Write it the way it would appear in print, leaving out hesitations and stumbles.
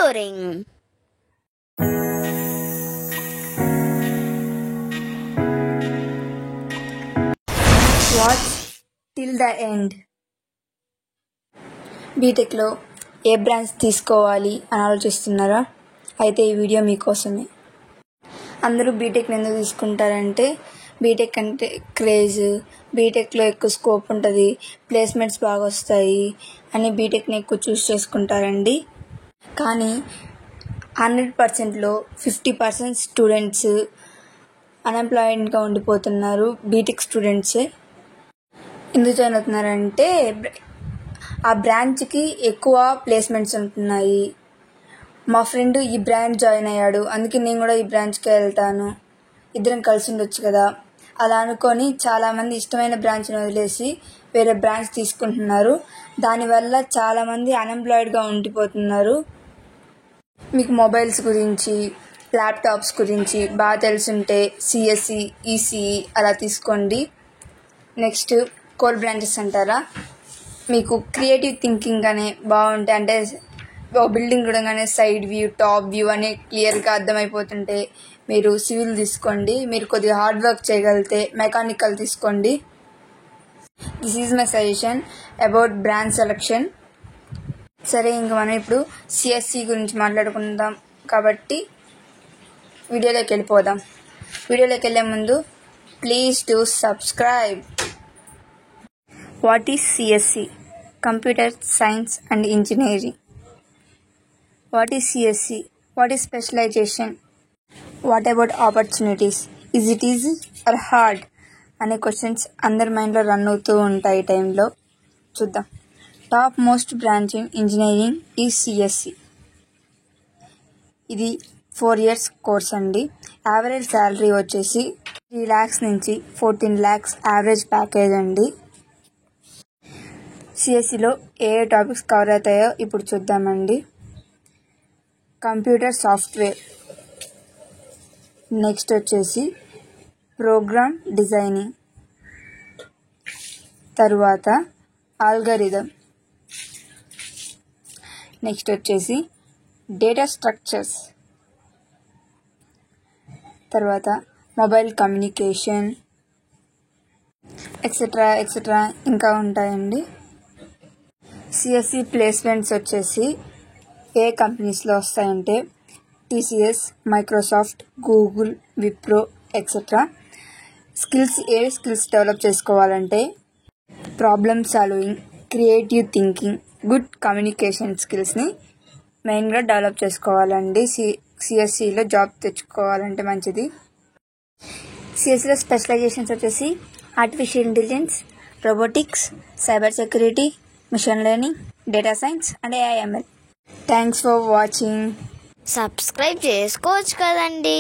boring. Watch till the end. బీటెక్లో ఏ branch తీసుకోవాలి అని ఆలోచిస్తున్నారా? అయితే ఈ వీడియో మీకోసమే. అందరూ బీటెక్ని ఎందుకు తీసుకుంటారంటే బీటెక్ అంటే క్రేజ్, బీటెక్లో ఎక్కువ స్కోప్ ఉంటుంది, ప్లేస్మెంట్స్ బాగా వస్తాయి అని బీటెక్ని ఎక్కువ చూస్ చేసుకుంటారండి. కానీ 100%లో 50% స్టూడెంట్స్ అన్ఎంప్లాయిడ్గా ఉండిపోతున్నారు. బీటెక్ స్టూడెంట్సే. ఎందుకు జాయిన్ అవుతున్నారంటే ఆ బ్రాంచ్కి ఎక్కువ ప్లేస్మెంట్స్ ఉంటున్నాయి. మా ఫ్రెండ్ ఈ బ్రాంచ్ జాయిన్ అయ్యాడు, అందుకే నేను కూడా ఈ బ్రాంచ్కి వెళ్తాను, ఇద్దరం కలిసి ఉండొచ్చు కదా అలా అనుకొని చాలామంది ఇష్టమైన బ్రాంచ్ని వదిలేసి వేరే బ్రాంచ్ తీసుకుంటున్నారు. దానివల్ల చాలామంది అన్ఎంప్లాయిడ్గా ఉండిపోతున్నారు. మీకు మొబైల్స్ గురించి, ల్యాప్టాప్స్ గురించి బాగా తెలుసుంటే సిఎస్సి, ఈసీఈ అలా తీసుకోండి. నెక్స్ట్ కోర్ బ్రాంచెస్ అంటారా, మీకు క్రియేటివ్ థింకింగ్ అనే బాగుంటాయి. అంటే ఒక బిల్డింగ్ చూడగానే సైడ్ వ్యూ, టాప్ వ్యూ అని క్లియర్గా అర్థమైపోతుంటే మీరు సివిల్ తీసుకోండి. మీరు కొద్దిగా హార్డ్ వర్క్ చేయగలిగితే మెకానికల్ తీసుకోండి. This is my suggestion about branch selection. సరే, ఇంక మనం ఇప్పుడు సిఎస్సి గురించి మాట్లాడుకుందాం కాబట్టి వీడియోలోకి వెళ్ళిపోదాం. వీడియోలోకి వెళ్ళే ముందు please do subscribe. What is CSC? Computer Science and Engineering. What is CSC? What is specialization? What about opportunities? Is it easy or hard? అనే క్వశ్చన్స్ అందరి మైండ్లో రన్ అవుతూ ఉంటాయి. ఈ టైంలో చూద్దాం. Top most branch in engineering is CSC. ఇది 4 years course అండి. యావరేజ్ శాలరీ వచ్చేసి 3 lakhs నుంచి 14 lakhs యావరేజ్ ప్యాకేజ్ అండి. సిఎస్సిలో ఏ టాపిక్స్ కవర్ అవుతాయో ఇప్పుడు చూద్దామండి. కంప్యూటర్ సాఫ్ట్వేర్, నెక్స్ట్ వచ్చేసి ప్రోగ్రామ్ డిజైనింగ్, తరువాత ఆల్గరిథం, నెక్స్ట్ వచ్చేసి డేటా స్ట్రక్చర్స్, తర్వాత మొబైల్ కమ్యూనికేషన్ ఎక్సెట్రా ఎక్సెట్రా ఇంకా ఉంటాయండి. సిఎస్సి ప్లేస్మెంట్స్ వచ్చేసి ఏ కంపెనీస్లో వస్తాయంటే TCS, Microsoft, Google, Wipro etcetera. ఏ స్కిల్స్ డెవలప్ చేసుకోవాలంటే problem solving, creative thinking, good communication స్కిల్స్ని మెయిన్గా డెవలప్ చేసుకోవాలండి. సిఎస్సిలో జాబ్ తెచ్చుకోవాలంటే మంచిది. సిఎస్సిలో స్పెషలైజేషన్స్ వచ్చేసి artificial intelligence, robotics, cyber security, machine learning, data science and AIML. Thanks for watching. Subscribe చేసుకోవచ్చు కదండి.